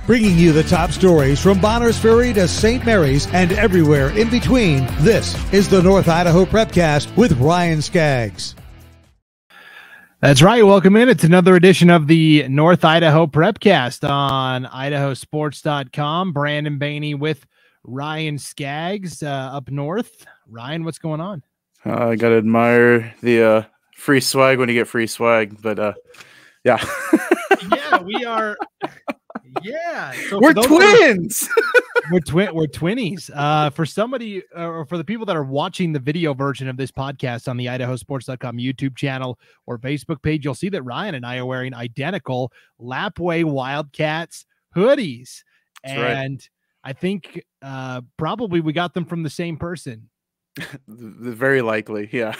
Bringing you the top stories from Bonners Ferry to St. Mary's and everywhere in between, this is the North Idaho Prepcast with Ryan Scaggs. That's right. Welcome in. It's another edition of the North Idaho Prepcast on IdahoSports.com. Brandon Bainey with Ryan Scaggs up north. Ryan, what's going on? I got to admire the free swag when you get free swag, but yeah. Yeah, we are. Yeah. So we're twins. We're twinnies. For somebody or for the people that are watching the video version of this podcast on the IdahoSports.com YouTube channel or Facebook page, you'll see that Ryan and I are wearing identical Lapway Wildcats hoodies. That's and right. I think probably we got them from the same person. Very likely, yeah.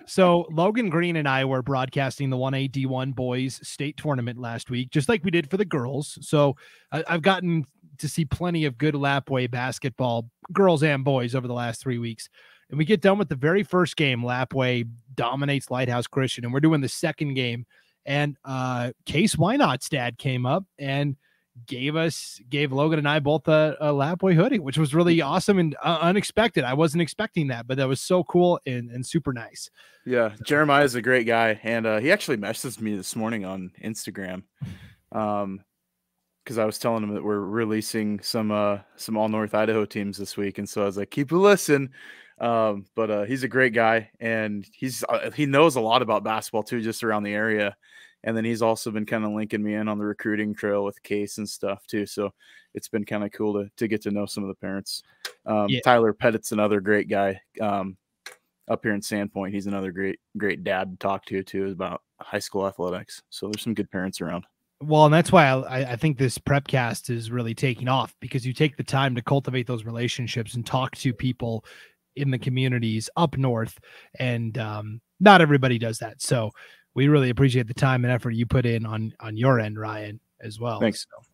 So Logan Green and I were broadcasting the 1A D1 boys state tournament last week, just like we did for the girls. So I've gotten to see plenty of good Lapway basketball, girls and boys, over the last 3 weeks. And we get done with the very first game. Lapway dominates Lighthouse Christian, and we're doing the second game. And Case Wynot's dad came up and gave Logan and I both a Lapway hoodie, which was really awesome and unexpected. I wasn't expecting that, but that was so cool and super nice. Yeah, Jeremiah's a great guy, and he actually messaged me this morning on Instagram because I was telling him that we're releasing some all North Idaho teams this week, and so I was like, keep a listen. But he's a great guy, and he knows a lot about basketball too, just around the area. And then he's also been kind of linking me in on the recruiting trail with Case and stuff too. So it's been kind of cool to get to know some of the parents. Yeah. Tyler Pettit's another great guy up here in Sandpoint. He's another great dad to talk to too about high school athletics. So there's some good parents around. Well, and that's why I think this Prepcast is really taking off, because you take the time to cultivate those relationships and talk to people in the communities up north. And not everybody does that. So we really appreciate the time and effort you put in on your end, Ryan, as well. Thanks. So,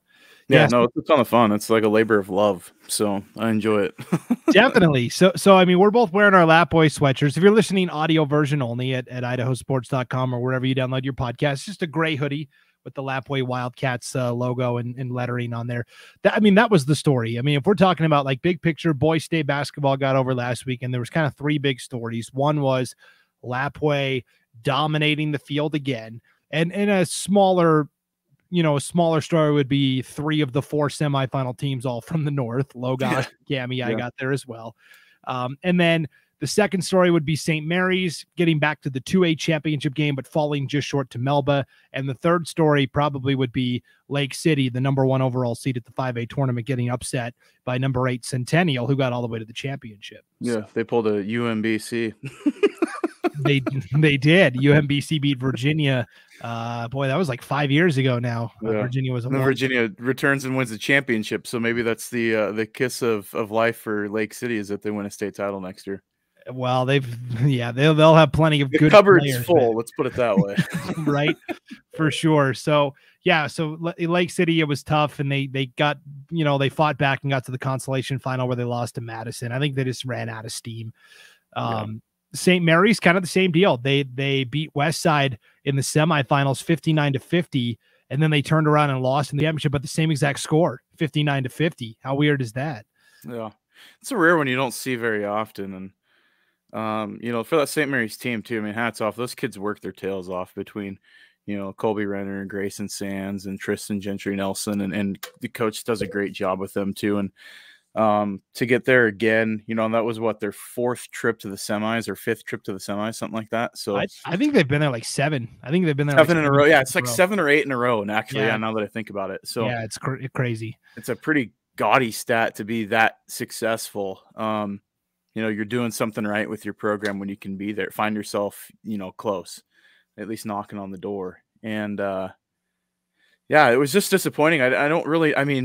yeah, no, it's a ton of fun. It's like a labor of love, so I enjoy it. Definitely. So I mean, we're both wearing our Lapway sweatshirts. If you're listening audio version only at IdahoSports.com or wherever you download your podcast, it's just a gray hoodie with the Lapway Wildcats logo and lettering on there. That was the story. I mean, if we're talking about like big picture, boys state basketball got over last week, and there was kind of three big stories. One was Lapway dominating the field again, and a smaller story would be three of the four semifinal teams all from the north. Logos, Gami, I got there as well. And then the second story would be St. Mary's getting back to the 2A championship game, but falling just short to Melba. And the third story probably would be Lake City, the number one overall seed at the 5A tournament, getting upset by number 8 Centennial, who got all the way to the championship. Yeah, they pulled a UMBC. They did. UMBC beat Virginia. Boy, that was like 5 years ago now. Yeah. Virginia was Virginia returns and wins the championship. So maybe that's the kiss of life for Lake City, is that they win a state title next year. Well, they'll have plenty of good cupboard's players, full. man. Let's put it that way. Right, for sure. So yeah, so Lake City, it was tough, and they got, they fought back and got to the consolation final where they lost to Madison. I think they just ran out of steam. St. Mary's, kind of the same deal. They beat Westside in the semifinals 59-50, and then they turned around and lost in the championship at the same exact score, 59-50. How weird is that? Yeah, it's a rare one you don't see very often. And for that St. Mary's team too, I mean, hats off. Those kids work their tails off between, Colby Renner and Grayson Sands and Tristan Gentry Nelson, and the coach does a great job with them too. And to get there again, and that was their fourth trip to the semis or fifth trip to the semis, something like that. So I think they've been there like 7. I think they've been there seven in a row. Yeah, it's like 7 or 8 in a row. And actually, now that I think about it, so yeah, it's crazy. It's a pretty gaudy stat to be that successful. You're doing something right with your program when you can be there. Find yourself, close, at least knocking on the door. And yeah, it was just disappointing.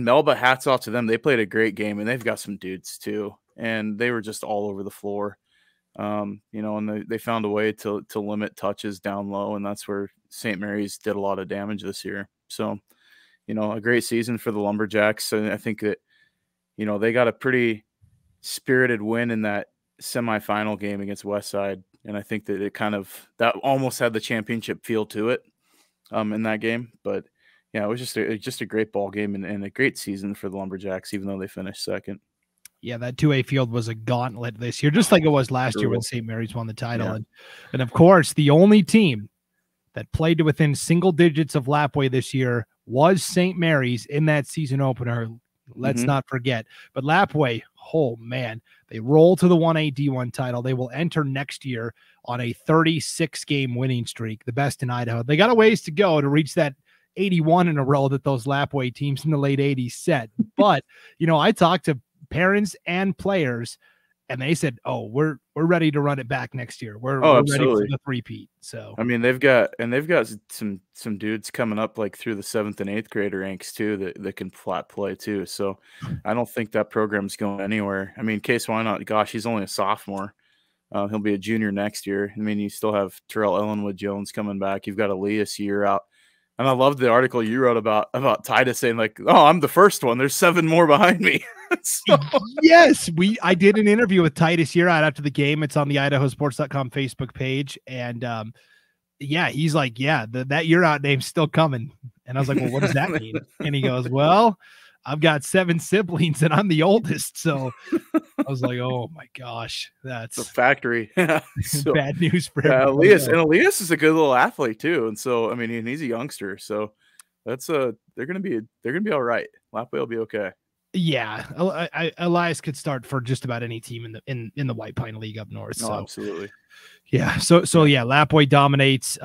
Melba, hats off to them. They played a great game, and they've got some dudes too. And they were just all over the floor. And they found a way to limit touches down low, and that's where St. Mary's did a lot of damage this year. So, a great season for the Lumberjacks. And I think that, they got a pretty spirited win in that semifinal game against Westside. And I think that that almost had the championship feel to it in that game. But yeah, it was just a great ball game and a great season for the Lumberjacks, even though they finished second. Yeah, that 2A field was a gauntlet this year, just like it was last year when St. Mary's won the title. Yeah. And of course, the only team that played to within single digits of Lapwai this year was St. Mary's in that season opener. Let's not forget. But Lapwai, oh man, they roll to the 1A D1 title. They will enter next year on a 36-game winning streak, the best in Idaho. They got a ways to go to reach that 81 in a row that those Lapwai teams in the late 80s set. But, I talked to parents and players, and they said, "Oh, we're ready to run it back next year. We're ready for the three-peat." So I mean, they've got some dudes coming up like through the 7th and 8th grade ranks too that can flat play too. So I don't think that program's going anywhere. I mean, Case why not? Gosh, he's only a sophomore. He'll be a junior next year. I mean, you still have Terrell Ellenwood Jones coming back. You've got Elias year out. And I loved the article you wrote about Titus saying like, "Oh, I'm the first one. There's 7 more behind me." So. Yes, I did an interview with Titus here out after the game. It's on the IdahoSports.com Facebook page, and yeah, he's like, "Yeah, that year out name's still coming." And I was like, "Well, what does that mean?" And he goes, "Well, I've got 7 siblings, and I'm the oldest." So I was like, "Oh my gosh, that's the factory." So, bad news for Elias. And Elias is a good little athlete too, and so I mean, he's a youngster, so that's they're gonna be all right. Lapwai will be okay. Yeah, Elias could start for just about any team in the White Pine League up north. So absolutely. Yeah. So yeah, Lapwai dominates.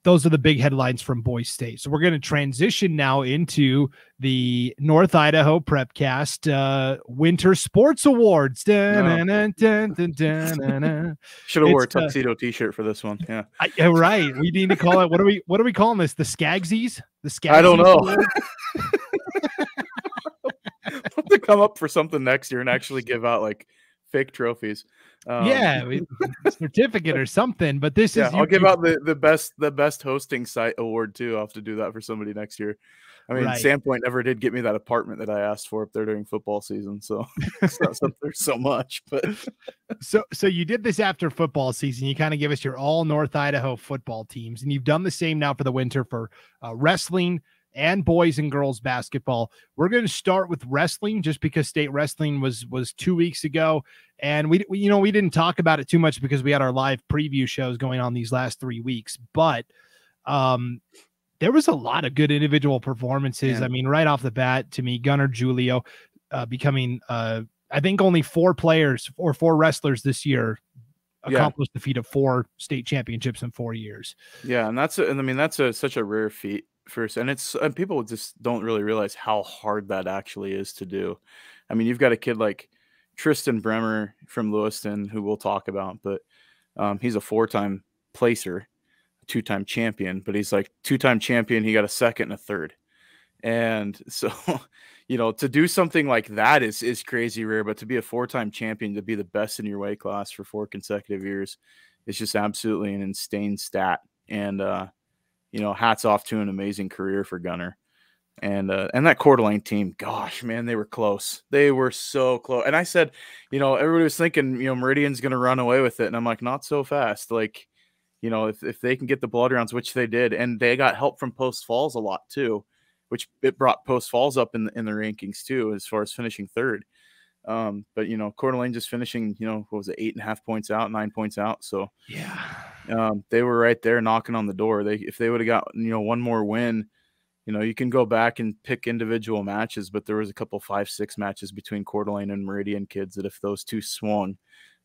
Those are the big headlines from Boise State. So we're going to transition now into the North Idaho Prepcast Winter Sports Awards. Should have wore a tuxedo T-shirt for this one. Yeah, right. We need to call it. What are we calling this? The Scaggsies? The Scaggsies? I don't know. We'll have to come up for something next year and actually give out like fake trophies. Certificate or something. But this is I'll give out the best hosting site award too. I'll have to do that for somebody next year. I mean, right. Sandpoint never did get me that apartment that I asked for up there during football season, so it's not something there's so much. But so you did this after football season. You kind of give us your all North Idaho football teams, and you've done the same now for the winter for wrestling and boys and girls basketball. We're going to start with wrestling just because state wrestling was 2 weeks ago. And we didn't talk about it too much because we had our live preview shows going on these last 3 weeks, but there was a lot of good individual performances. Yeah. I mean, right off the bat to me, Gunnar Julio becoming, I think only 4 players or 4 wrestlers this year accomplished the feat of 4 state championships in 4 years. Yeah. And that's such a rare feat. First, and people just don't really realize how hard that actually is to do. I mean, you've got a kid like Tristan Bremer from Lewiston, who we'll talk about, but he's a 4-time placer, 2-time champion, but he's like 2-time champion. He got a 2nd and a 3rd. And so, to do something like that is crazy rare, but to be a 4-time champion, to be the best in your weight class for 4 consecutive years is just absolutely an insane stat. And, hats off to an amazing career for Gunnar. And that Coeur d'Alene team, gosh, man, they were close. They were so close. And I said, everybody was thinking, Meridian's going to run away with it. And I'm like, not so fast. Like, if they can get the blood rounds, which they did, and they got help from Post Falls a lot too, which it brought Post Falls up in the rankings too, as far as finishing 3rd. But Coeur d'Alene just finishing, what was it, 8.5 points out, 9 points out. So yeah, they were right there knocking on the door. If they would have got, one more win, you can go back and pick individual matches, but there was a couple 5-6 matches between Coeur d'Alene and Meridian kids that if those two swung,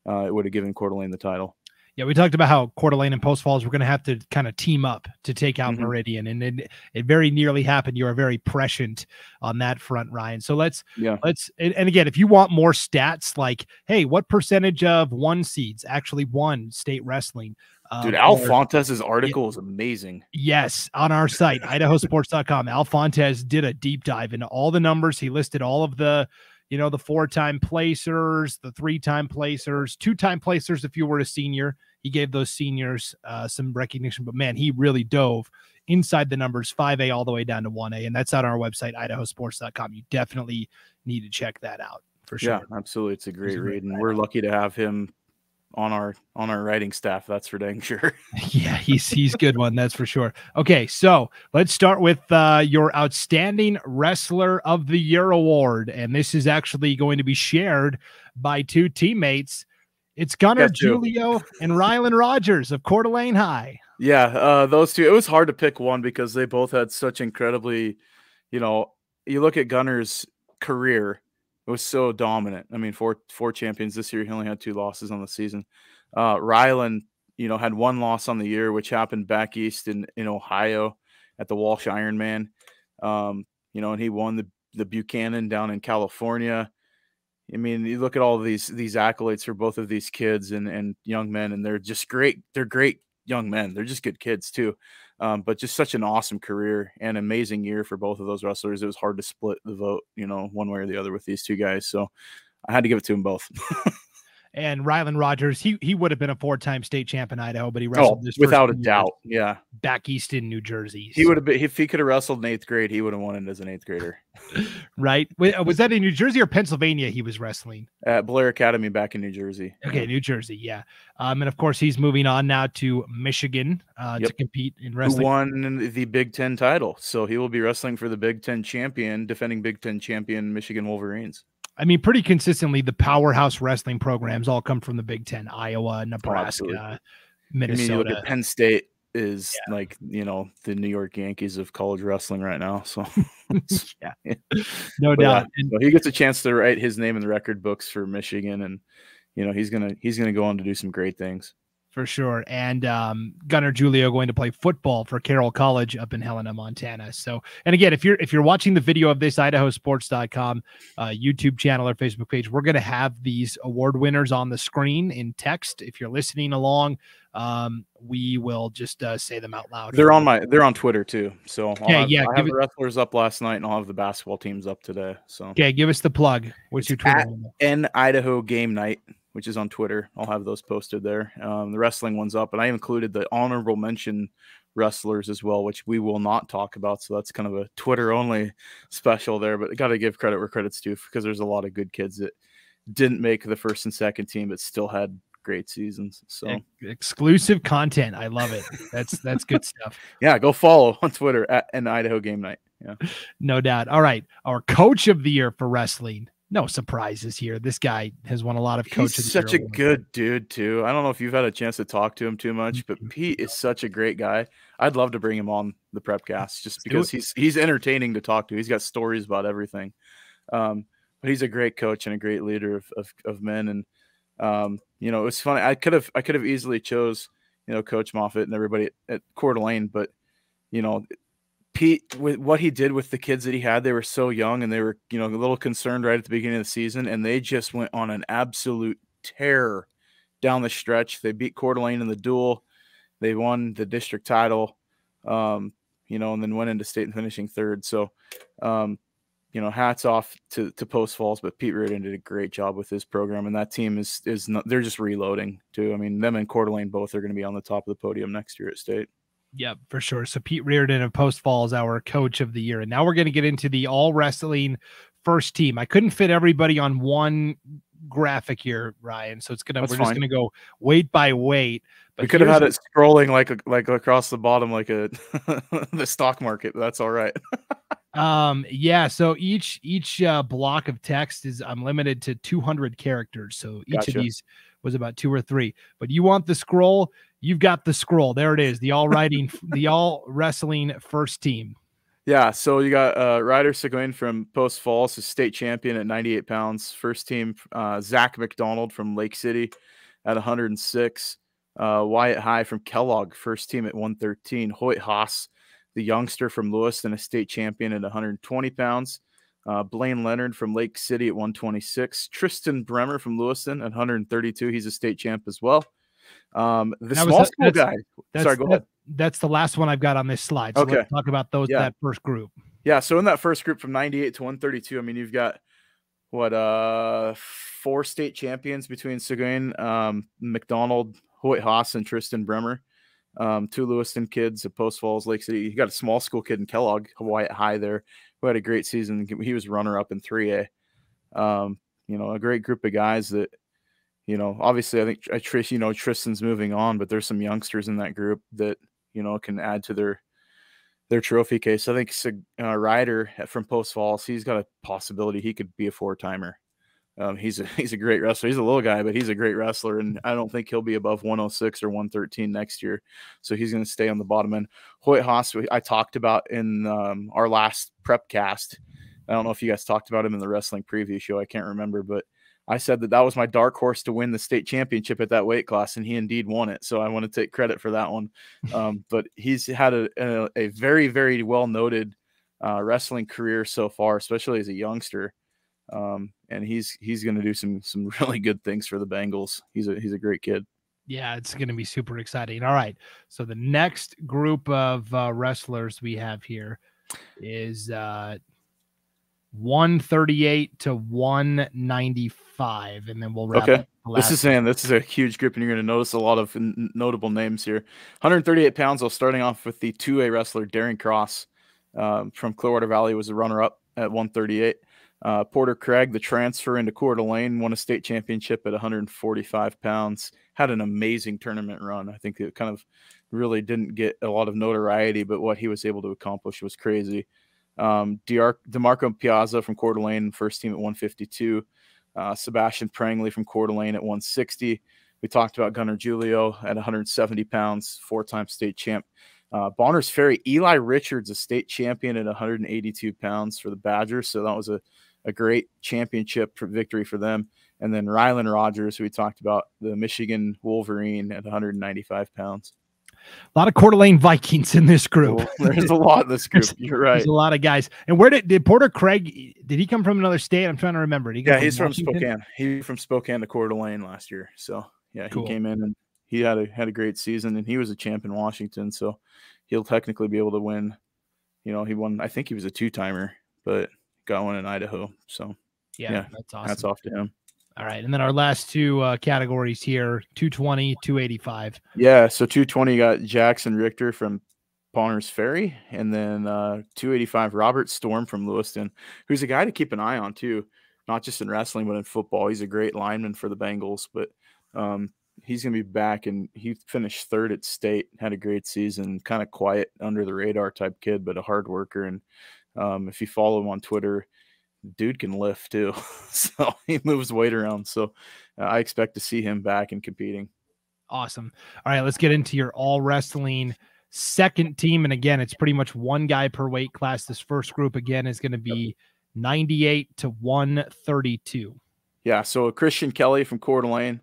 it would have given Coeur d'Alene the title. Yeah, we talked about how Coeur d'Alene and Post Falls were going to have to kind of team up to take out Meridian, and it very nearly happened. You are very prescient on that front, Ryan. So let's and again, if you want more stats, like, hey, what percentage of 1 seeds actually won state wrestling? Dude, Al Fontez's article is amazing. Yes, on our site, IdahoSports.com. Al Fontez did a deep dive into all the numbers. He listed all of the the 4-time placers, the 3-time placers, 2-time placers. If you were a senior, he gave those seniors some recognition, but man, he really dove inside the numbers, 5A all the way down to 1A. And that's on our website, IdahoSports.com. You definitely need to check that out for sure. Yeah, absolutely. It's a great read. And we're lucky to have him on our writing staff. That's for dang sure. Yeah, he's good one. That's for sure. Okay. So let's start with your Outstanding Wrestler of the Year award. And this is actually going to be shared by two teammates. It's Gunnar Julio and Rylan Rogers of Coeur d'Alene High. Yeah, those two. It was hard to pick one because they both had such incredibly, you look at Gunnar's career, it was so dominant. I mean, four champions this year. He only had 2 losses on the season. Rylan, had 1 loss on the year, which happened back east in Ohio at the Walsh Ironman. And he won the Buchanan down in California. I mean, you look at all of these accolades for both of these kids and young men, and they're just great. They're great young men. They're just good kids too. But just such an awesome career and amazing year for both of those wrestlers. It was hard to split the vote, one way or the other with these two guys. So I had to give it to them both. And Rylan Rogers, he would have been a 4-time state champ in Idaho, but he wrestled this without a doubt. Yeah, back east in New Jersey. He would have been, if he could have wrestled in 8th grade, he would have won it as an 8th grader. Right? Was that in New Jersey or Pennsylvania? He was wrestling at Blair Academy back in New Jersey. Okay, New Jersey, yeah. And of course, he's moving on now to Michigan to compete in wrestling. Who won the Big Ten title, so he will be wrestling for the Big Ten champion, defending Big Ten champion Michigan Wolverines. I mean, pretty consistently, the powerhouse wrestling programs all come from the Big Ten: Iowa, Nebraska, Minnesota. I mean, you look at Penn State is like the New York Yankees of college wrestling right now. So, no doubt. So he gets a chance to write his name in the record books for Michigan, and he's gonna go on to do some great things. For sure. And Gunnar Julio going to play football for Carroll College up in Helena, Montana. So, and again, if you're watching the video of this, IdahoSports.com YouTube channel or Facebook page, we're going to have these award winners on the screen in text. If you're listening along, we will just say them out loud. They're on Twitter too. So I have the wrestlers up last night, and I'll have the basketball teams up today. So okay, give us the plug. What's your Twitter? At Idaho Game Night, which is on Twitter. I'll have those posted there. The wrestling one's up, and I included the honorable mention wrestlers as well, which we will not talk about. So that's kind of a Twitter only special there, but I got to give credit where credit's due, because there's a lot of good kids that didn't make the first and second team, but still had great seasons. So exclusive content. I love it. That's good stuff. Yeah. Go follow on Twitter at an Idaho Game Night. Yeah, no doubt. All right. Our coach of the year for wrestling. No surprises here. This guy has won a lot of coaches. He's such a good dude too. I don't know if you've had a chance to talk to him too much, but Pete is such a great guy. I'd love to bring him on the Prepcast just because he's entertaining to talk to. He's got stories about everything. But he's a great coach and a great leader of men. And it was funny. I could have easily chose Coach Moffitt and everybody at Coeur d'Alene, but Pete, with what he did with the kids that he had, they were so young, and they were, a little concerned right at the beginning of the season, and they just went on an absolute tear down the stretch. They beat Coeur d'Alene in the duel. They won the district title, and then went into state and finishing 3rd. So, hats off to Post Falls, but Pete Reardon did a great job with his program, and that team is not, they're just reloading too. I mean, them and Coeur d'Alene both are going to be on the top of the podium next year at state. Yeah, for sure. So Pete Reardon of Post Falls, our coach of the year. And now we're going to get into the all wrestling first team. I couldn't fit everybody on one graphic here, Ryan. So we're just going to go weight by weight. But we could have had it scrolling like across the bottom, like the stock market. But that's all right. Yeah. So each block of text I'm limited to 200 characters. So each of these was about 2 or 3, but you want the scroll, you've got the scroll. There it is. The all wrestling first team. Yeah. So you got Ryder Seguin from Post Falls, is state champion at 98 pounds. First team, Zach McDonald from Lake City at 106. Wyatt High from Kellogg, first team at 113. Hoyt Haas, the youngster from Lewiston, a state champion at 120 pounds. Blaine Leonard from Lake City at 126. Tristan Bremer from Lewiston at 132. He's a state champ as well. The small school guy. Sorry, go ahead. That's the last one I've got on this slide. So let's talk about that first group. Yeah. So in that first group from 98 to 132, I mean, you've got 4 state champions between Seguin, McDonald, Hoyt Haas, and Tristan Bremer. 2 Lewiston kids at Post Falls, Lake City. You got a small school kid in Kellogg, Wyatt High there, who had a great season. He was runner up in 3A. A great group of guys that, you know, obviously I think Tristan's moving on, but there's some youngsters in that group that, you know, can add to their trophy case. I think Richter from Post Falls, he's got a possibility. He could be a 4-timer. He's a great wrestler. He's a little guy, but he's a great wrestler, and I don't think he'll be above 106 or 113 next year. So he's going to stay on the bottom end. Hoyt Haas, I talked about in our last Prepcast. I don't know if you guys talked about him in the wrestling preview show. I can't remember, but I said that was my dark horse to win the state championship at that weight class, and he indeed won it. So I want to take credit for that one. But he's had a very, very well noted wrestling career so far, especially as a youngster. And he's going to do some really good things for the Bengals. He's a great kid. Yeah, it's going to be super exciting. All right. So the next group of wrestlers we have here is 138 to 195, and then we'll wrap up. This is a huge group, and you're going to notice a lot of notable names here. 138 pounds. So starting off with the 2A wrestler Darren Cross from Clearwater Valley was a runner-up at 138. Porter Craig, the transfer into Coeur d'Alene, won a state championship at 145 pounds. Had an amazing tournament run. I think it kind of really didn't get a lot of notoriety, but what he was able to accomplish was crazy. DeMarco Piazza from Coeur d'Alene, first team at 152. Sebastian Prangley from Coeur d'Alene at 160. We talked about Gunnar Julio at 170 pounds, 4-time state champ. Bonners Ferry, Eli Richards, a state champion at 182 pounds for the Badgers. So that was a great championship victory for them. And then Rylan Rogers, who we talked about, the Michigan Wolverine at 195 pounds. A lot of Coeur d'Alene Vikings in this group. Well, there's a lot in this group. You're right. There's a lot of guys. And where did Porter Craig, did he come from another state? I'm trying to remember. He's from Spokane. He from Spokane to Coeur d'Alene last year. So yeah, cool. He came in and he had a great season, and he was a champ in Washington. So he'll technically be able to win. You know, he won, I think he was a 2-timer, but got one in Idaho. So yeah, that's awesome. Hats off to him. All right. And then our last two categories here, 220, 285. Yeah. So 220 got Jackson Richter from Bonners Ferry, and then 285 Robert Storm from Lewiston, who's a guy to keep an eye on too, not just in wrestling, but in football. He's a great lineman for the Bengals, but he's going to be back, and he finished 3rd at state, had a great season, kind of quiet, under the radar type kid, but a hard worker. And if you follow him on Twitter, dude can lift too. So he moves weight around. So I expect to see him back and competing. Awesome. All right, let's get into your all wrestling second team. And again, it's pretty much one guy per weight class. This first group again is going to be 98 to 132. Yeah. So Christian Kelly from Coeur d'Alene,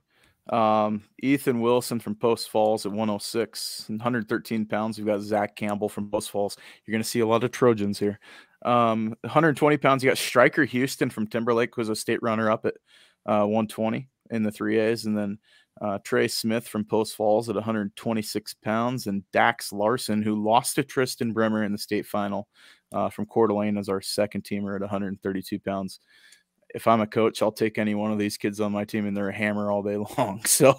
Ethan Wilson from Post Falls at 106 and 113 pounds. We've got Zach Campbell from Post Falls. You're going to see a lot of Trojans here. 120 pounds. You got Stryker Houston from Timberlake, who was a state runner up at 120 in the 3As. And then Trey Smith from Post Falls at 126 pounds. And Dax Larson, who lost to Tristan Bremer in the state final from Coeur d'Alene, as our second teamer at 132 pounds. If I'm a coach, I'll take any one of these kids on my team, and they're a hammer all day long. So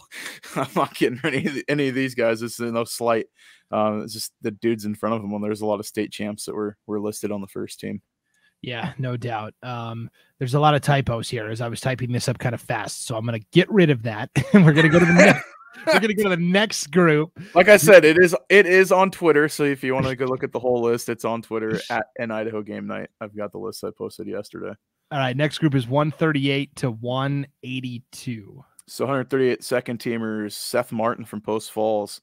I'm not getting any of these guys. It's no slight. It's just the dudes in front of them when there's a lot of state champs that were listed on the first team. Yeah, no doubt. There's a lot of typos here as I was typing this up kind of fast. So I'm going to get rid of that. And we're going to go to the next. We're going to go to the next group. Like I said, it is on Twitter. So if you want to go look at the whole list, it's on Twitter at an Idaho Game Night. I've got the list I posted yesterday. All right, next group is 138 to 182. So 138 second teamers, Seth Martin from Post Falls,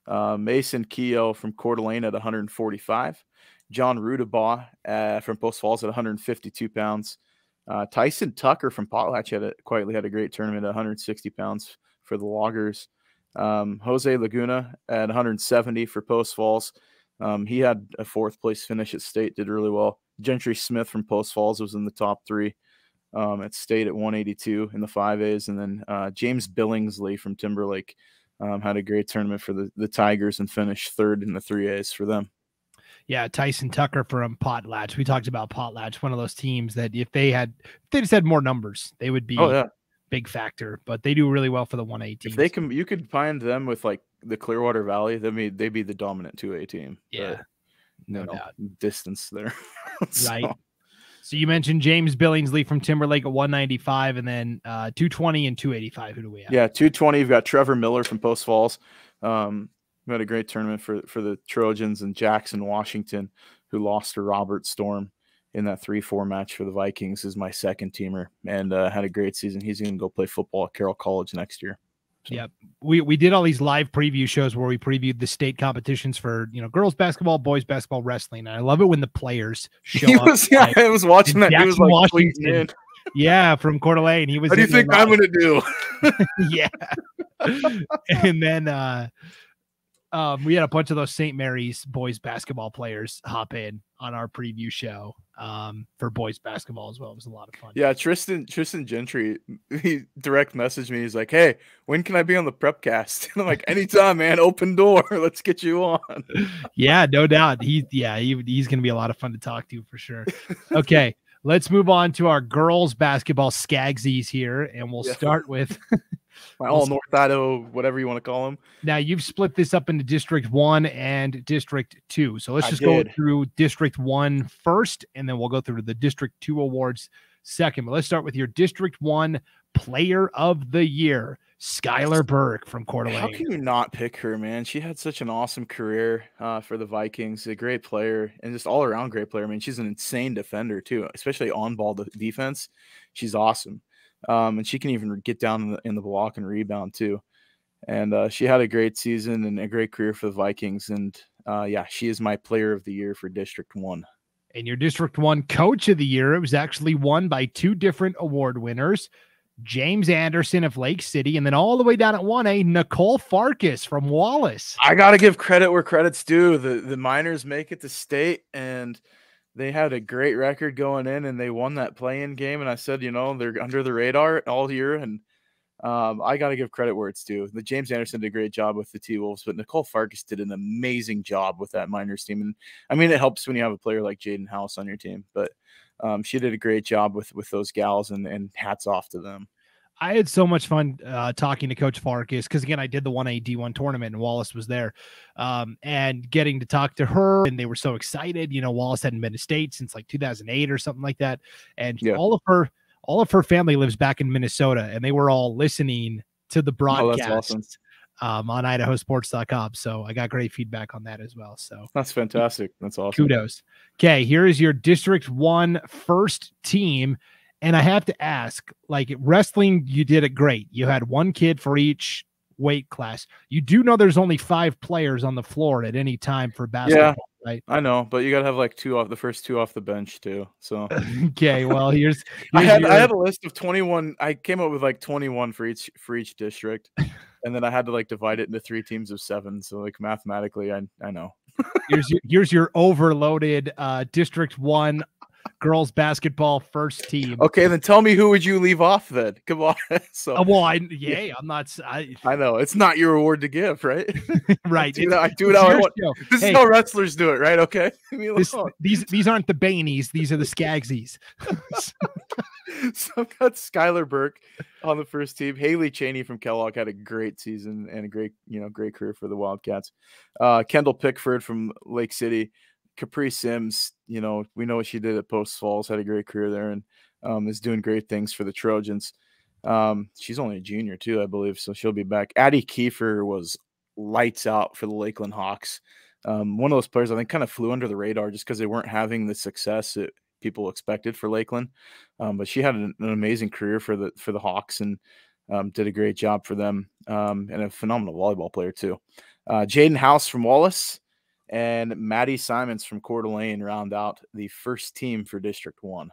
Mason Keogh from Coeur d'Alene at 145, John Rudabaugh from Post Falls at 152 pounds, Tyson Tucker from Potlatch quietly had a great tournament at 160 pounds for the Loggers, Jose Laguna at 170 for Post Falls. He had a 4th place finish at state, did really well. Gentry Smith from Post Falls was in the top 3 at state at 182 in the 5As. And then James Billingsley from Timberlake had a great tournament for the Tigers and finished 3rd in the 3As for them. Yeah, Tyson Tucker from Potlatch. We talked about Potlatch, one of those teams that if they just had more numbers, they would be big factor. But they do really well for the 118. If they can, you could find them with like the Clearwater Valley. They'd be the dominant 2A team. Yeah, no doubt. Distance there. Right. So you mentioned James Billingsley from Timberlake at 195, and then 220 and 285. Who do we have? Yeah, 220. You've got Trevor Miller from Post Falls. We had a great tournament for the Trojans, and Jackson Washington, who lost to Robert Storm in that 3-4 match for the Vikings, is my second teamer, and had a great season. He's going to go play football at Carroll College next year. So. Yep. We did all these live preview shows where we previewed the state competitions for, girls basketball, boys basketball, wrestling. And I love it when the players show up. Yeah, I was watching that. Jackson he was like Washington. Yeah, from Coeur d'Alene. He was. What do you think I'm going to do? Yeah. And then we had a bunch of those St. Mary's boys basketball players hop in on our preview show for boys basketball as well. It was a lot of fun. Yeah, Tristan Gentry, he direct messaged me. He's like, "Hey, when can I be on the Prepcast?" And I'm like, "Anytime, man. Open door. Let's get you on." Yeah, no doubt. He's going to be a lot of fun to talk to for sure. Okay, let's move on to our girls basketball Scaggsies here, and we'll start with my all North Idaho, whatever you want to call them. Now you've split this up into District 1 and District 2. So let's just go through District 1 first, and then we'll go through the District 2 awards second. But let's start with your District 1 Player of the Year, Skylar Burke from Coeur d'Alene. How can you not pick her, man? She had such an awesome career for the Vikings, a great player, and just all-around great player. I mean, she's an insane defender, too, especially on-ball defense. She's awesome. And she can even get down in the block and rebound too. And she had a great season and a great career for the Vikings. And she is my Player of the Year for District 1. And your District 1 Coach of the Year, it was actually won by two different award winners, James Anderson of Lake City, and then all the way down at 1A, Nicole Farkas from Wallace. I got to give credit where credit's due. The Miners make it to state, and they had a great record going in, and they won that play-in game. And I said, they're under the radar all year. And I got to give credit where it's due. The James Anderson did a great job with the T-Wolves, but Nicole Farkas did an amazing job with that Miners team. And I mean, it helps when you have a player like Jaden House on your team, but she did a great job with those gals, and hats off to them. I had so much fun talking to Coach Farkas because, again, I did the 1A D1 tournament and Wallace was there, and getting to talk to her, and they were so excited. Wallace hadn't been to state since like 2008 or something like that, and all of her family lives back in Minnesota, and they were all listening to the broadcast. Oh, that's awesome. On IdahoSports.com. So I got great feedback on that as well. So that's fantastic. That's awesome. Kudos. Okay, here is your District 1 first team. And I have to ask, like wrestling, you did it great. You had one kid for each weight class. You do know there's only 5 players on the floor at any time for basketball, right? I know, but you got to have like the first 2 off the bench too. So okay, well here's I had a list of 21. I came up with like 21 for each district, and then I had to like divide it into 3 teams of 7. So like mathematically, I know. here's your overloaded District 1 girls basketball first team. Okay, then tell me who would you leave off then? Come on. So I'm not. I know it's not your award to give, right? Right. I do it how I want. This is how wrestlers do it, right? Okay. These aren't the Bainies. These are the Scaggsies. So I've got Skylar Burke on the first team. Haley Cheney from Kellogg had a great season and a great career for the Wildcats. Kendall Pickford from Lake City. Capri Sims, we know what she did at Post Falls, had a great career there, and is doing great things for the Trojans. She's only a junior too, I believe, so she'll be back. Addie Kiefer was lights out for the Lakeland Hawks. One of those players I think kind of flew under the radar just because they weren't having the success that people expected for Lakeland. But she had an amazing career for the Hawks and did a great job for them, and a phenomenal volleyball player too. Jaden House from Wallace and Maddie Simons from Coeur d'Alene round out the first team for District 1.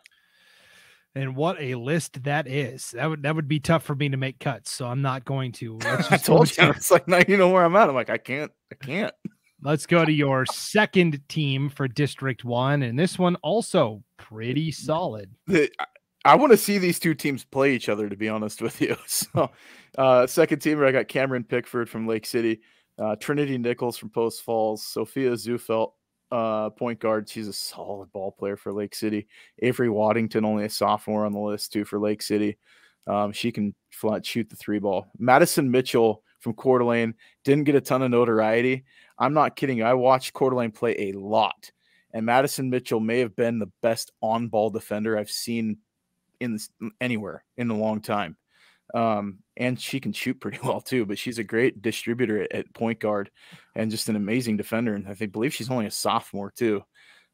And what a list that is. That would be tough for me to make cuts, so I'm not going to. I told you. It's like, now you know where I'm at. I'm like, I can't. Let's go to your second team for District 1, and this one also pretty solid. I want to see these two teams play each other, to be honest with you. So, second teamer, I got Cameron Pickford from Lake City, Trinity Nichols from Post Falls, Sophia Zufelt, point guard. She's a solid ball player for Lake City. Avery Waddington, only a sophomore on the list too for Lake City. She can shoot the 3 ball. Madison Mitchell from Coeur d'Alene didn't get a ton of notoriety. I'm not kidding you. I watched Coeur d'Alene play a lot, And Madison Mitchell may have been the best on-ball defender I've seen anywhere in a long time. And she can shoot pretty well too, but she's a great distributor at point guard and just an amazing defender. And I believe she's only a sophomore too.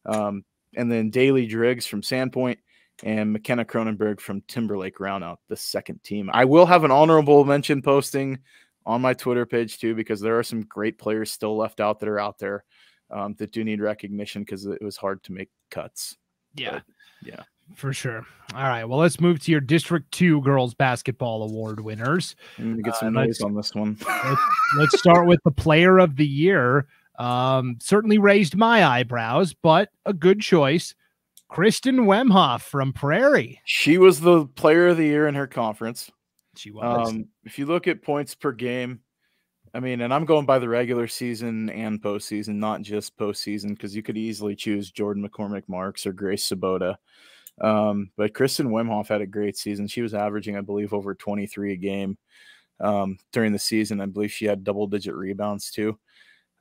And then Daly Driggs from Sandpoint and McKenna Cronenberg from Timberlake round out the second team. I will have an honorable mention posting on my Twitter page too, because there are some great players still left out that are out there that do need recognition because it was hard to make cuts. Yeah. But, yeah. For sure. All right. Well, let's move to your District 2 Girls Basketball Award winners. I'm going to get some noise on this one. Let's start with the Player of the Year. Certainly raised my eyebrows, but a good choice. Kristen Wemhoff from Prairie. She was the Player of the Year in her conference. She was. If you look at points per game, I mean, and I'm going by the regular season and postseason, not just postseason, because you could easily choose Jordan McCormick-Marks or Grace Sabota. But Kristen Wemhoff had a great season. She was averaging, I believe, over 23 a game during the season. I believe she had double-digit rebounds too.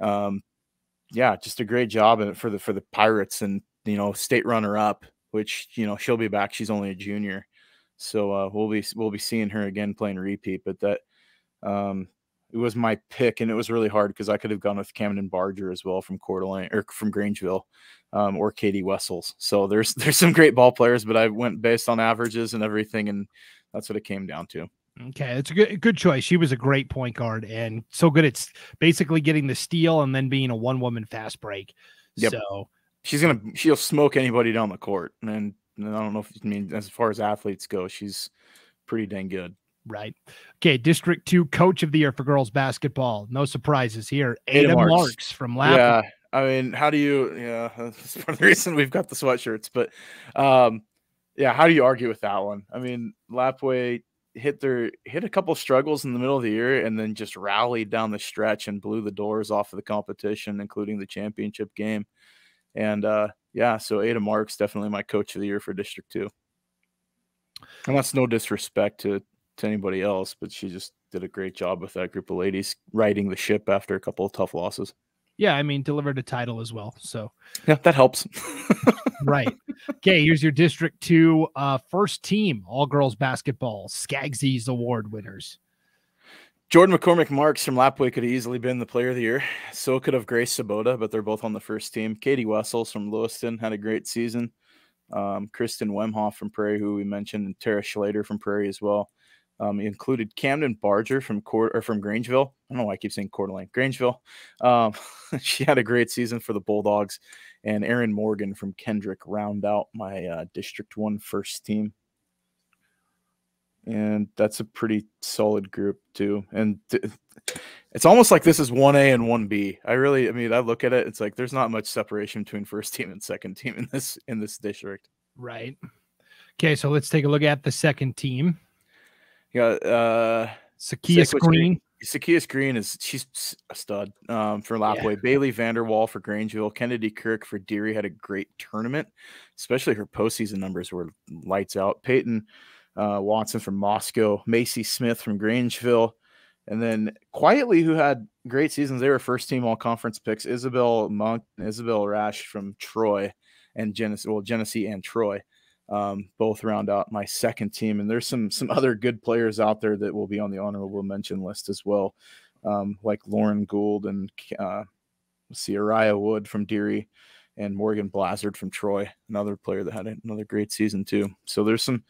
Yeah, just a great job for the Pirates, and state runner-up, which she'll be back. She's only a junior, so we'll be seeing her again playing repeat. But that it was my pick, and it was really hard because I could have gone with Camden Barger as well from Coeur d'Alene or from Grangeville, or Katie Wessels. So there's some great ball players, but I went based on averages and everything, and that's what it came down to. Okay, it's a good choice. She was a great point guard and so good at basically getting the steal and then being a one-woman fast break. Yep. So she'll smoke anybody down the court, and I don't know as far as athletes go, she's pretty dang good. Right. Okay, District 2 Coach of the Year for girls basketball. No surprises here. Ada Marks from Lapwai. Yeah, I mean, how do you? Yeah, that's part of the reason we've got the sweatshirts. But yeah, how do you argue with that one? I mean, Lapwai hit a couple struggles in the middle of the year, and then just rallied down the stretch and blew the doors off of the competition, including the championship game. And yeah, so Ada Marks definitely my Coach of the Year for District 2. And that's no disrespect to anybody else, but she just did a great job with that group of ladies riding the ship after a couple of tough losses. Yeah, I mean, delivered a title as well. So yeah, that helps. Right. Okay, here's your District 2 first team all-girls basketball Scaggsies Award winners. Jordan McCormick-Marks from Lapwai could have easily been the Player of the Year. So could have Grace Sabota, but they're both on the first team. Katie Wessels from Lewiston had a great season. Kristen Wemhoff from Prairie, who we mentioned, and Tara Schlater from Prairie as well. Included Camden Barger from Grangeville. I don't know why I keep saying Coeur d'Alene. Grangeville. She had a great season for the Bulldogs. And Erin Morgan from Kendrick round out my District 1 first team. And that's a pretty solid group too. And it's almost like this is 1A and 1B. I look at it, it's like there's not much separation between first team and second team in this district. Right. Okay, so let's take a look at the second team. Yeah, Zacchaeus Green. Zacchaeus Green she's a stud for Lapwai. Yeah. Bailey Vanderwall for Grangeville. Kennedy Kirk for Deary had a great tournament, especially her postseason numbers were lights out. Peyton Watson from Moscow. Macy Smith from Grangeville. And then quietly, who had great seasons, they were first team all conference picks. Isabel Monk and Isabel Rash from Troy and Genesee and Troy. Both round out my second team, and there's some other good players out there that will be on the honorable mention list as well, like Lauren Gould and Araya Wood from Deary and Morgan Blazard from Troy, another player that had another great season too. So there's some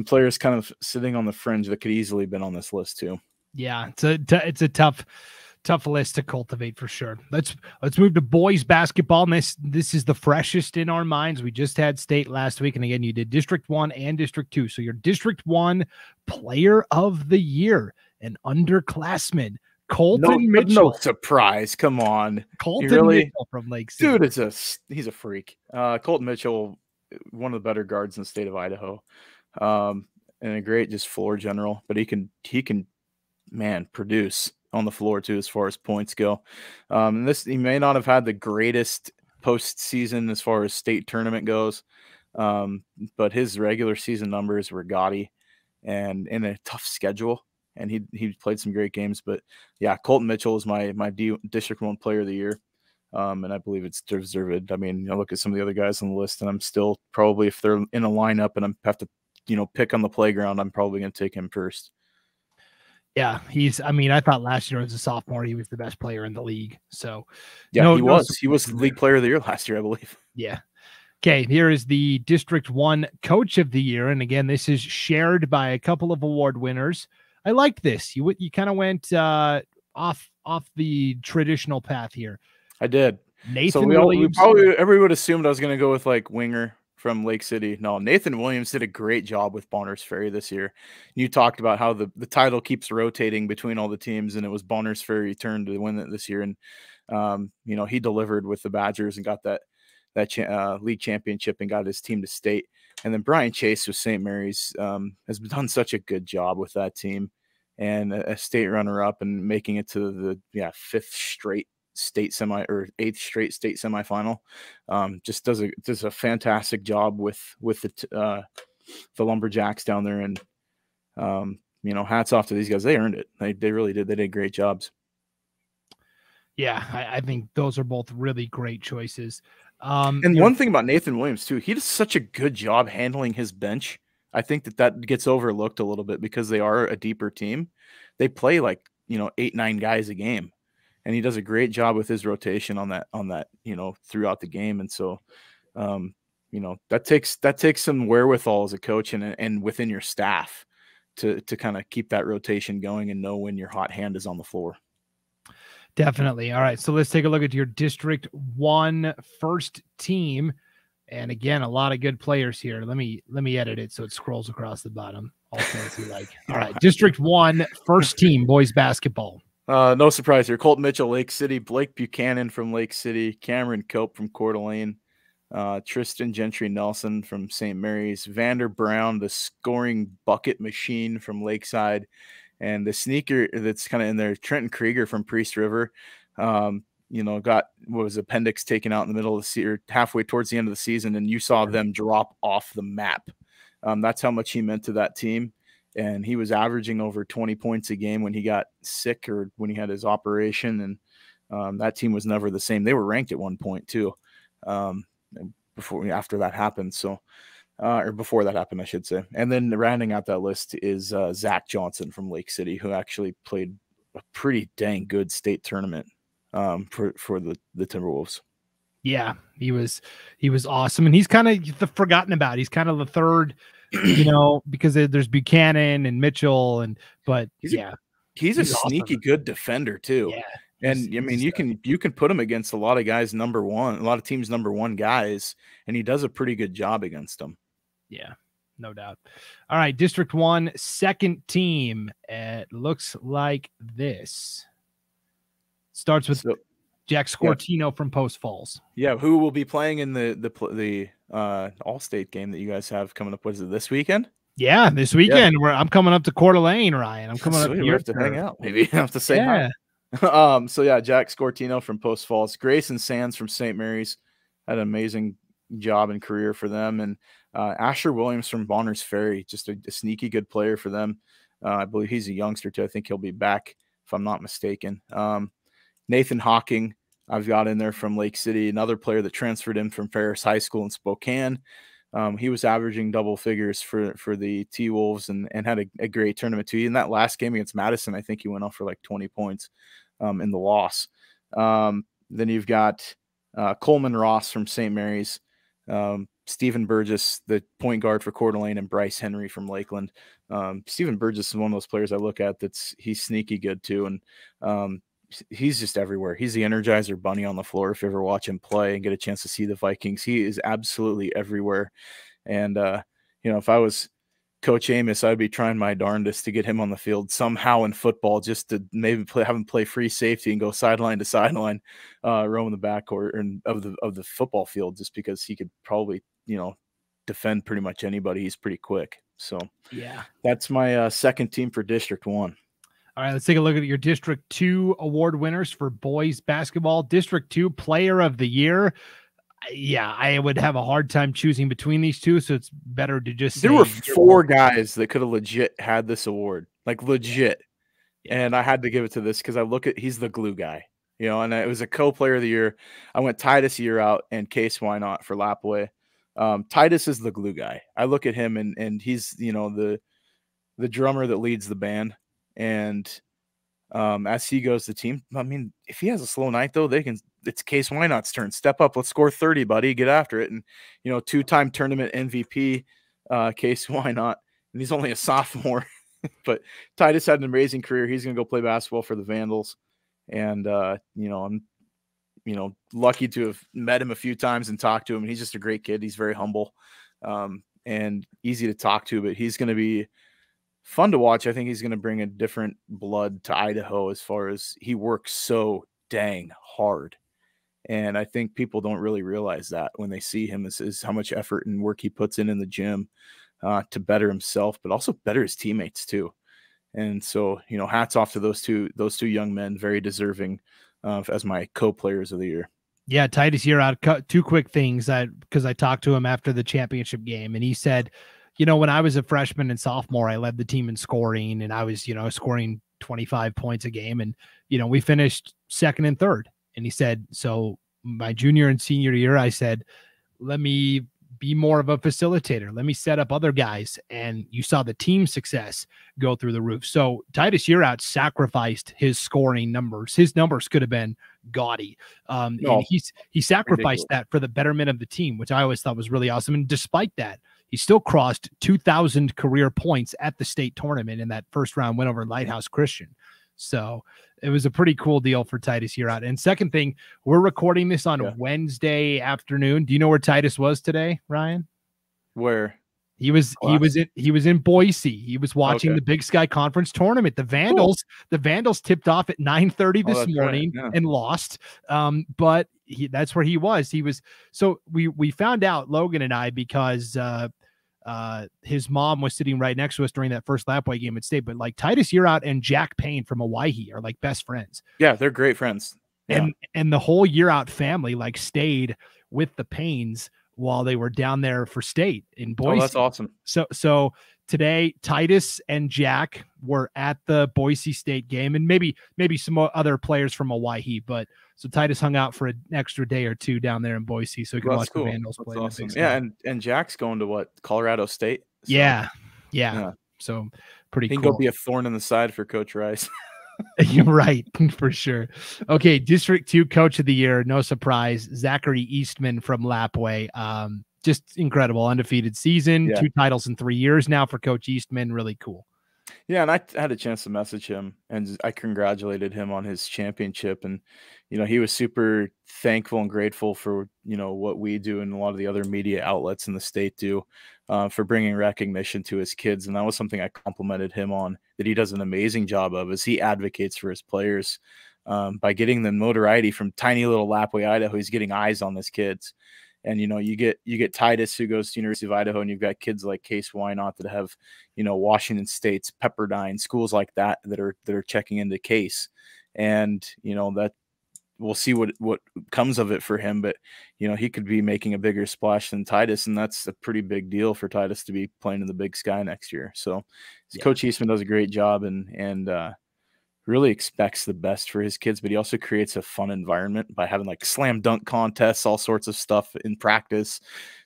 players kind of sitting on the fringe that could easily been on this list too. Yeah, it's a tough list to cultivate for sure. Let's move to boys basketball. And this is the freshest in our minds. We just had state last week, and again, you did District 1 and District 2. So your District 1 Player of the Year, an underclassman, Colton Mitchell. No surprise. Come on, Colton Mitchell from Lake City. Dude, he's a freak. Colton Mitchell, one of the better guards in the state of Idaho, and a great just floor general. But he can produce on the floor too, as far as points go. He may not have had the greatest postseason as far as state tournament goes, but his regular season numbers were gaudy and in a tough schedule. And he played some great games. But yeah, Colton Mitchell is my District 1 Player of the Year. And I believe it's deserved. I mean, I look at some of the other guys on the list, and I'm still probably, if they're in a lineup and I have to, pick on the playground, I'm probably going to take him first. Yeah, I thought last year as a sophomore, he was the best player in the league. So yeah, he was league player of the year last year, I believe. Yeah. Okay, here is the District 1 Coach of the Year. And again, this is shared by a couple of award winners. I liked this. You kind of went off the traditional path here. I did. Nathan Williams. Everybody would assumed I was going to go with like winger from Lake City. No, Nathan Williams did a great job with Bonners Ferry this year. You talked about how the title keeps rotating between all the teams, and it was Bonners Ferry turn to win it this year. And, he delivered with the Badgers and got that league championship and got his team to state. And then Brian Chase with St. Mary's has done such a good job with that team, and a state runner-up and making it to the fifth straight state eighth straight state semifinal. Just does a fantastic job with the Lumberjacks down there. And hats off to these guys. They earned it. They really did. They did great jobs. Yeah, I think those are both really great choices. And one thing about Nathan Williams too, he does such a good job handling his bench. I think that gets overlooked a little bit because they are a deeper team. They play 8-9 guys a game, and he does a great job with his rotation on that throughout the game. And so that takes some wherewithal as a coach and within your staff to kind of keep that rotation going and know when your hot hand is on the floor. Definitely. All right, so let's take a look at your District 1 first team. And again, a lot of good players here. Let me edit it so it scrolls across the bottom. All fancy like. All right, District 1 first team boys basketball. No surprise here. Colton Mitchell, Lake City. Blake Buchanan from Lake City. Cameron Cope from Coeur d'Alene. Tristan Gentry Nelson from St. Mary's. Vander Brown, the scoring bucket machine from Lakeside. And the sneaker that's kind of in there, Trenton Krieger from Priest River, got appendix taken out in the middle of the season, or halfway towards the end of the season, and you saw them drop off the map. That's how much he meant to that team. And he was averaging over 20 points a game when he got sick or when he had his operation. And that team was never the same. They were ranked at one point too, after that happened. So. Or before that happened, I should say. And then rounding out that list is Zach Johnson from Lake City, who actually played a pretty dang good state tournament for the Timberwolves. Yeah, he was awesome. And he's kind of forgotten about. He's kind of the third, because there's Buchanan and Mitchell, he's a sneaky awesome. Good defender too. Yeah. And I mean, you can put him against a lot of guys, a lot of teams' number one guys, and he does a pretty good job against them. Yeah, no doubt. All right, District 1 second team. It looks like this. Starts with Jack Scortino from Post Falls. Yeah, who will be playing in the All-State game that you guys have coming up? What is it, this weekend? Yeah, this weekend. Yeah. I'm coming up to Coeur d'Alene, Ryan. I'm coming up. We have to hang out. Maybe I have to say hi. Jack Scortino from Post Falls. Grayson Sands from St. Mary's had an amazing job and career for them. And Asher Williams from Bonners Ferry, just a sneaky good player for them. I believe he's a youngster too. I think he'll be back if I'm not mistaken. Nathan Hawking, I've got in there from Lake City, another player that transferred in from Ferris High School in Spokane. He was averaging double figures for the T-Wolves and had a great tournament too. In that last game against Madison, I think he went off for like 20 points in the loss. Then you've got Coleman Ross from St. Mary's, Stephen Burgess, the point guard for Coeur d'Alene, and Bryce Henry from Lakeland. Stephen Burgess is one of those players I look at he's sneaky good too. And he's just everywhere. He's the Energizer Bunny on the floor. If you ever watch him play and get a chance to see the Vikings, he is absolutely everywhere. And, if I was Coach Amos, I'd be trying my darndest to get him on the field somehow in football, just to maybe have him play free safety and go sideline to sideline, roam the backcourt of the football field, just because he could probably, defend pretty much anybody. He's pretty quick. So yeah, that's my second team for District 1. All right, let's take a look at your District 2 award winners for boys basketball. District 2 Player of the Year. Yeah, I would have a hard time choosing between these two, so it's better to just say. There were 4 guys that could have legit had this award, like legit. Yeah. And I had to give it to this because he's the glue guy. you know, and it was a co-player of the year. I went Titus Year Out and Case Why Not for Lapway. Titus is the glue guy. I look at him and he's, you know, the drummer that leads the band. And as he goes, the team, I mean, if he has a slow night though, it's Case Why Not's turn. Step up, let's score 30, buddy, get after it. And, you know, 2-time tournament MVP, Case Why Not. And he's only a sophomore, but Titus had an amazing career. He's going to go play basketball for the Vandals. And, you know, I'm, you know, lucky to have met him a few times and talked to him. And he's just a great kid. He's very humble and easy to talk to, but he's going to be fun to watch. I think he's going to bring a different blood to Idaho as far as he works so dang hard. And I think people don't really realize that when they see him is how much effort and work he puts in the gym to better himself, but also better his teammates too. And so, you know, hats off to those two young men, very deserving as my co-players of the year. Yeah, Titus Year Out. Two quick things because I talked to him after the championship game, and he said, you know, when I was a freshman and sophomore, I led the team in scoring, and I was, you know, scoring 25 points a game, and, you know, we finished second and third. And he said, so my junior and senior year, I said, let me be more of a facilitator. Let me set up other guys. And you saw the team success go through the roof. So Titus Year Out sacrificed his scoring numbers. His numbers could have been gaudy. And he sacrificed that for the betterment of the team, which I always thought was really awesome. And despite that, he still crossed 2,000 career points at the state tournament in that first round win over Lighthouse Christian. So it was a pretty cool deal for Titus Year Out. And second thing, we're recording this on Wednesday afternoon. Do you know where Titus was today, Ryan? Where? He was in Boise. He was watching the Big Sky Conference tournament. The Vandals tipped off at 9:30 this morning and lost. But that's where he was. So we found out, Logan and I, because his mom was sitting right next to us during that first Lapway game at state, but like Titus Year Out and Jack Payne from Hawaii are like best friends. Yeah, they're great friends. Yeah. And the whole Year Out family like stayed with the Paynes while they were down there for state in Boise. Oh, that's awesome. So today Titus and Jack were at the Boise State game, and maybe some other players from Hawaii, but so Titus hung out for an extra day or two down there in Boise so he could watch the Vandals play. Awesome. Yeah, and Jack's going to what, Colorado State? So, yeah. So pretty cool. He can go be a thorn in the side for Coach Rice. You're right, for sure. Okay, District 2 Coach of the Year, no surprise, Zachary Eastman from Lapway. Just incredible, undefeated season, 2 titles in 3 years now for Coach Eastman. Really cool. Yeah, and I had a chance to message him, and I congratulated him on his championship. And, you know, he was super thankful and grateful for, you know, what we do and a lot of the other media outlets in the state do for bringing recognition to his kids. And that was something I complimented him on, that he does an amazing job of, as he advocates for his players by getting the notoriety from tiny little Lapway, Idaho. He's getting eyes on his kids. And, you know, you get Titus, who goes to University of Idaho, and you've got kids like Case Why Not that have, you know, Washington State's, Pepperdine, schools like that are checking into Case. And, you know, that we'll see what comes of it for him. But, you know, he could be making a bigger splash than Titus, and that's a pretty big deal for Titus to be playing in the Big Sky next year. So Coach Eastman does a great job and really expects the best for his kids, but he also creates a fun environment by having like slam dunk contests, all sorts of stuff in practice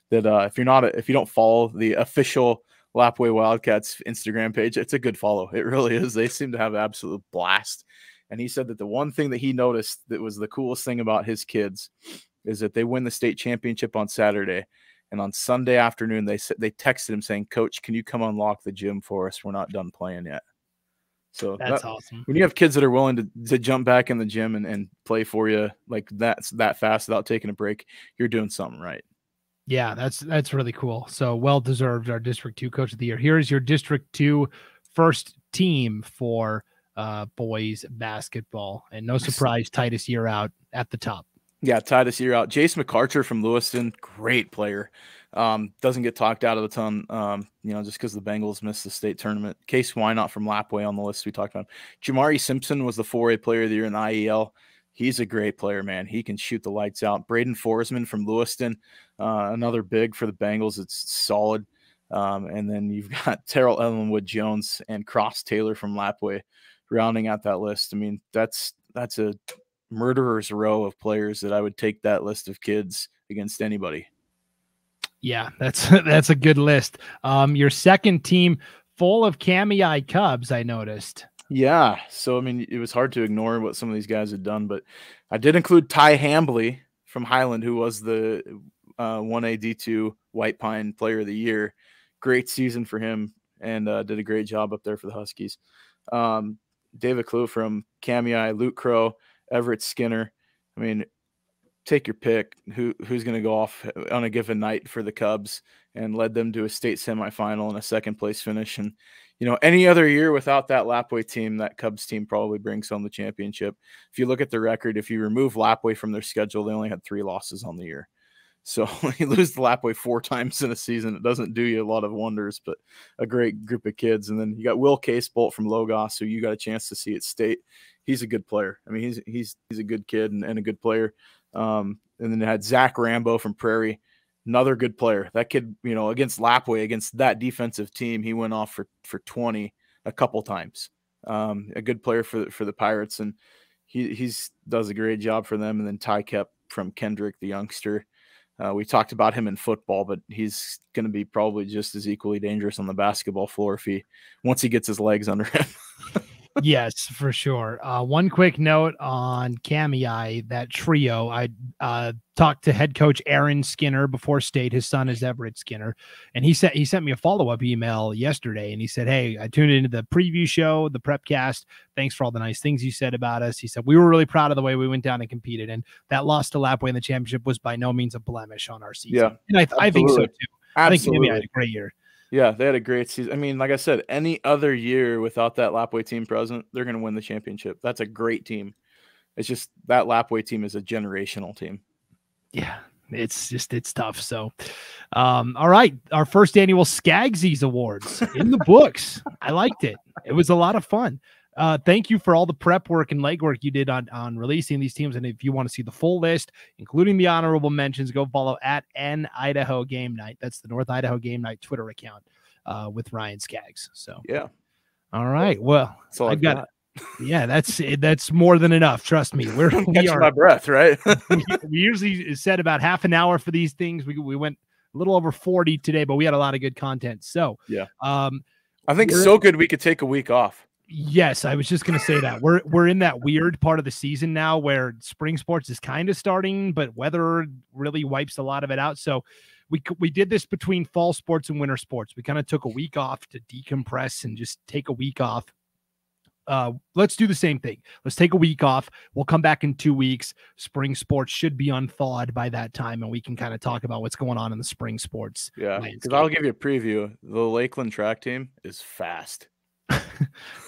that if you don't follow the official Lapway Wildcats Instagram page, it's a good follow. It really is. They seem to have an absolute blast. And he said that the one thing that he noticed that was the coolest thing about his kids is that they win the state championship on Saturday. And on Sunday afternoon, they texted him saying, "Coach, can you come unlock the gym for us? We're not done playing yet." So that's awesome. When you have kids that are willing to jump back in the gym and play for you like that fast without taking a break, you're doing something right. Yeah, that's really cool. So well-deserved, our District 2 Coach of the Year. Here's your District 2 first team for boys basketball. And no surprise, Titus Year Out at the top. Yeah, Titus Year Out. Jace McArcher from Lewiston, great player. Doesn't get talked out of the ton, you know, just because the Bengals missed the state tournament. Case Why Not from Lapway on the list we talked about. Jamari Simpson was the 4A player of the year in the IEL. He's a great player, man. He can shoot the lights out. Braden Forsman from Lewiston, another big for the Bengals. It's solid. And then you've got Terrell Ellenwood Jones and Cross Taylor from Lapway rounding out that list. I mean, that's a murderer's row of players that I would take that list of kids against anybody. Yeah, that's a good list. Your second team full of Cami Cubs, I noticed. Yeah. So, I mean, it was hard to ignore what some of these guys had done, but I did include Ty Hambley from Highland, who was the 1A D2 White Pine Player of the Year. Great season for him, and did a great job up there for the Huskies. David Clue from Cami, Luke Crow, Everett Skinner. I mean, take your pick. Who's going to go off on a given night for the Cubs and led them to a state semifinal and a second place finish. And, you know, any other year without that Lapwai team, that Cubs team probably brings home the championship. If you look at the record, if you remove Lapwai from their schedule, they only had 3 losses on the year. So you lose the Lapwai 4 times in a season. It doesn't do you a lot of wonders, but a great group of kids. And then you got Will Casebolt from Logos, who you got a chance to see at state. He's a good player. I mean, he's a good kid and a good player. And then they had Zach Rambo from Prairie, another good player. That kid, you know, against Lapwai, against that defensive team, he went off for 20 a couple times. A good player for the Pirates, and he does a great job for them. And then Ty Kep from Kendrick, the youngster. We talked about him in football, but he's going to be probably just as equally dangerous on the basketball floor once he gets his legs under him. Yes, for sure. One quick note on Cami, that trio. I talked to head coach Aaron Skinner before state. His son is Everett Skinner, and he sent me a follow-up email yesterday, and he said, "Hey, I tuned into the preview show, the Prepcast. Thanks for all the nice things you said about us." He said, "We were really proud of the way we went down and competed, and that loss to Lapwai in the championship was by no means a blemish on our season." Yeah, and I think so too. Absolutely. I think Cami had a great year. Yeah, they had a great season. I mean, like I said, any other year without that Lapwai team present, they're going to win the championship. That's a great team. It's just that Lapwai team is a generational team. Yeah, it's tough. So, all right, our first annual Scaggsies Awards in the books. I liked it. It was a lot of fun. Thank you for all the prep work and legwork you did on releasing these teams. And if you want to see the full list, including the honorable mentions, go follow at Idaho Game Night. That's the North Idaho Game Night Twitter account with Ryan Skaggs. So yeah. All right. Well, that's all I've got. Yeah, that's more than enough. Trust me. We are my breath, right? we usually set about half an hour for these things. We went a little over 40 today, but we had a lot of good content. So yeah, I think it's so good we could take a week off. Yes, I was just going to say that we're in that weird part of the season now where spring sports is kind of starting, but weather really wipes a lot of it out. So we did this between fall sports and winter sports. We kind of took a week off to decompress and just take a week off. Let's do the same thing. Let's take a week off. We'll come back in 2 weeks. Spring sports should be unthawed by that time, and we can kind of talk about what's going on in the spring sports. Yeah, because I'll give you a preview. The Lakeland track team is fast.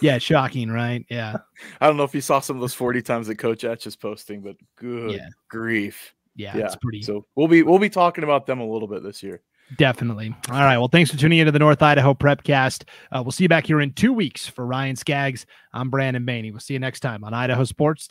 Yeah, shocking, right? Yeah. I don't know if you saw some of those 40 times that Coach Etch is posting, but good grief. Yeah, it's pretty. So we'll be talking about them a little bit this year. Definitely. All right. Well, thanks for tuning into the North Idaho Prepcast. We'll see you back here in 2 weeks for Ryan Skaggs. I'm Brandon Maney. We'll see you next time on Idaho Sports.